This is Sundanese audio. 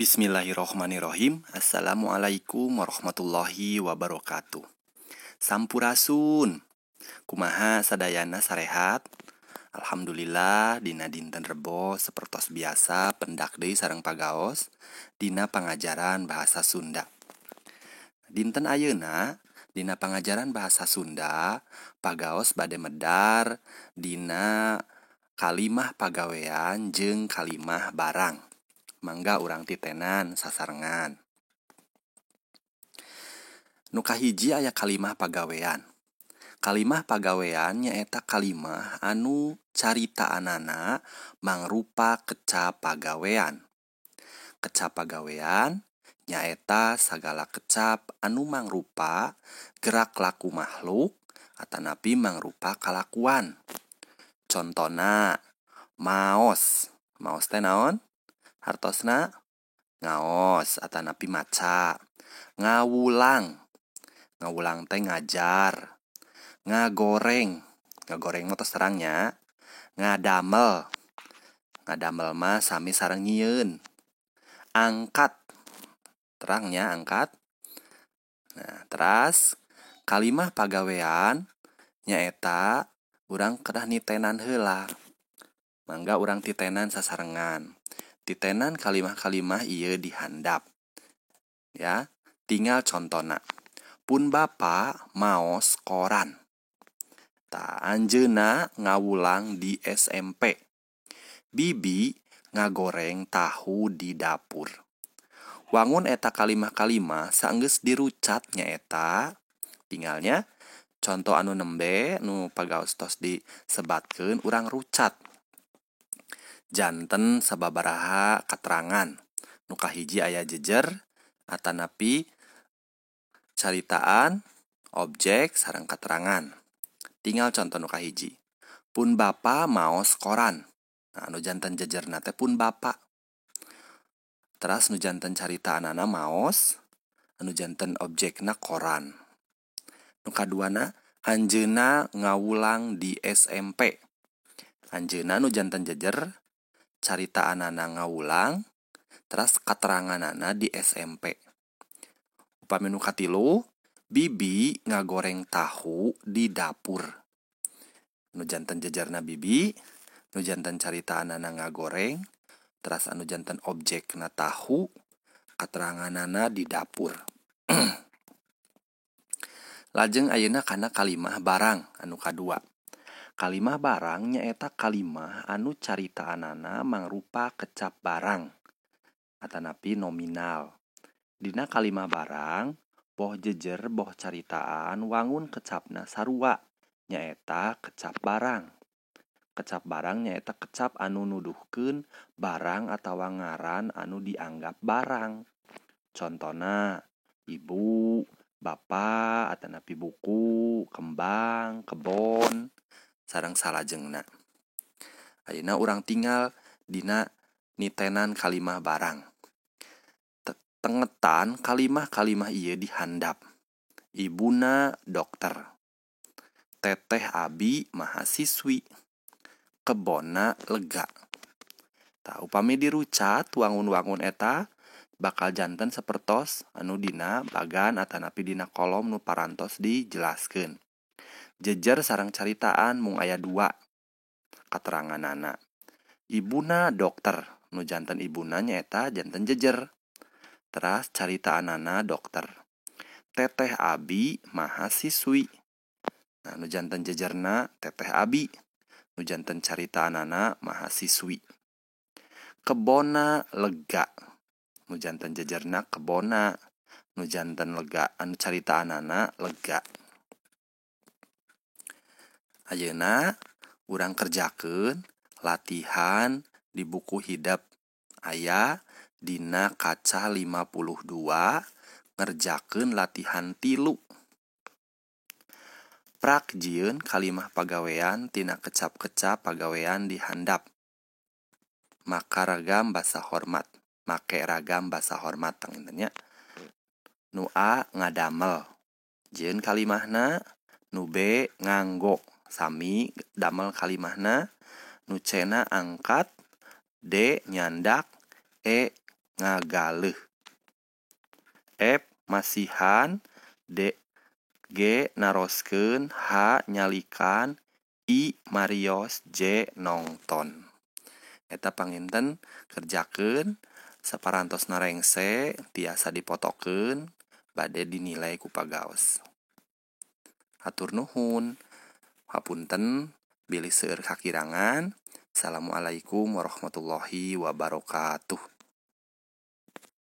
Bismillahirrohmanirrohim. Assalamualaikum warahmatullahi wabarakatuh. Sampurasun. Kumaha sadayana sarehat? Alhamdulillah dina dinten Rebo sapertos biasa pendak deui sareng pagaos dina pangajaran bahasa Sunda. Dinten ayeuna dina pangajaran bahasa Sunda pagaos bade medar dina kalimah pagawean jeung kalimah barang. Mangga urang titenan sasarengan. Nu kahiji aya kalimah pagawean. Kalimah pagawean nyaeta kalimah anu caritaanana mangrupa kecap pagawean. Kecap pagawean nyaeta sagala kecap anu mangrupa gerak laku makhluk atanapi mangrupa kalakuan. Contona maos. Maos teh naon? Hartosna ngaos atanapi maca. Ngawulang. Ngawulang teh ngajar. Ngagoreng. Ngagoreng mah tos terangnya. Ngadamel. Ngadamel mah sami sareng nyieun. Angkat. Terangnya angkat. Nah, teras kalimah pagawean nyaeta urang kedah nitenan heula. Mangga urang titenan sasarengan. Titenan kalimah-kalimah ieu dihandap. Ya, tinggal contona. Pun bapa maos koran. Tah anjeunna ngawulang di SMP. Bibi ngagoreng tahu di dapur. Wangun eta kalimah-kalimah saenggeus dirucat nyaeta tinggalnya contoh anu nembe nu pagaos tos disebatkeun urang rucat. Janten sababaraha katerangan. Nu kahiji aya jejer atanapi caritaan, objek sareng katerangan. Tinggal contoh nu kahiji. Pun bapa maos koran. Nah, nu janten jejerna teh pun bapa. Teras nu janten caritaanana maos, anu janten objekna koran. Nu kaduana anjeunna ngawulang di SMP. Anjeunna nu janten jejer caritaanana ngawulang, teras kateranganana di SMP. Upami nu katilu, bibi ngagoreng tahu di dapur. Nu janten jejerna bibi, nu janten caritaanana ngagoreng, teras anu janten objekna tahu, kateranganana di dapur. Lajeng ayeuna kana kalimah barang anu kadua. Kalimah barang nyaeta kalimah anu caritaanana mangrupa kecap barang atanapi nominal. Dina kalimah barang boh jejer boh caritaan wangun kecapna sarua nyaeta kecap barang. Kecap barang nyaeta kecap anu nuduhkeun barang atawa ngaran anu dianggap barang. Contona ibu, bapa atanapi buku, kembang, kebon sareng salajengna. Ayeuna urang tinggal dina nitenan kalimah barang. Tengetan kalimah-kalimah ieu dihandap. Ibuna dokter. Teteh abi mahasiswi. Kebonna lega. Tah upami dirucat wangun-wangun eta bakal janten sapertos anu dina bagan atanapi dina kolom nu parantos dijelaskeun. Jejer sareng caritaan mung aya 2 kateranganana. Ibuna dokter, nu janten ibuna nyaeta janten jejer. Teras caritaanana dokter. Teteh abi mahasiswi. Nah, nu janten jejerna teteh abi, nu janten caritaanana mahasiswi. Kebona lega. Nu janten jejerna kebona, nu janten lega anu caritaanana lega. Ayeuna urang kerjakeun latihan di buku hidep aya dina kaca 52 ngerjakeun latihan 3. Prak jieun kalimah pagawean tina kecap-kecap pagawean dihandap. Maka ragam basa hormat. Make ragam basa hormat tangnya. Nu A ngadamel. Jieun kalimahna. Nu B nganggo. Sami damel kalimahna. Nu C na angkat. D nyandak. E ngagaleuh. F. Masihan. D. G. Naroskeun. H. Nyalikan. I. Marios. J. Nongton. Eta panginten kerjakeun saparantos narengse tiasa dipotokeun bade dinilai ku pagaos. Hatur nuhun. Hapunten bilih seueur kakirangan. Assalamualaikum warahmatullahi wabarakatuh.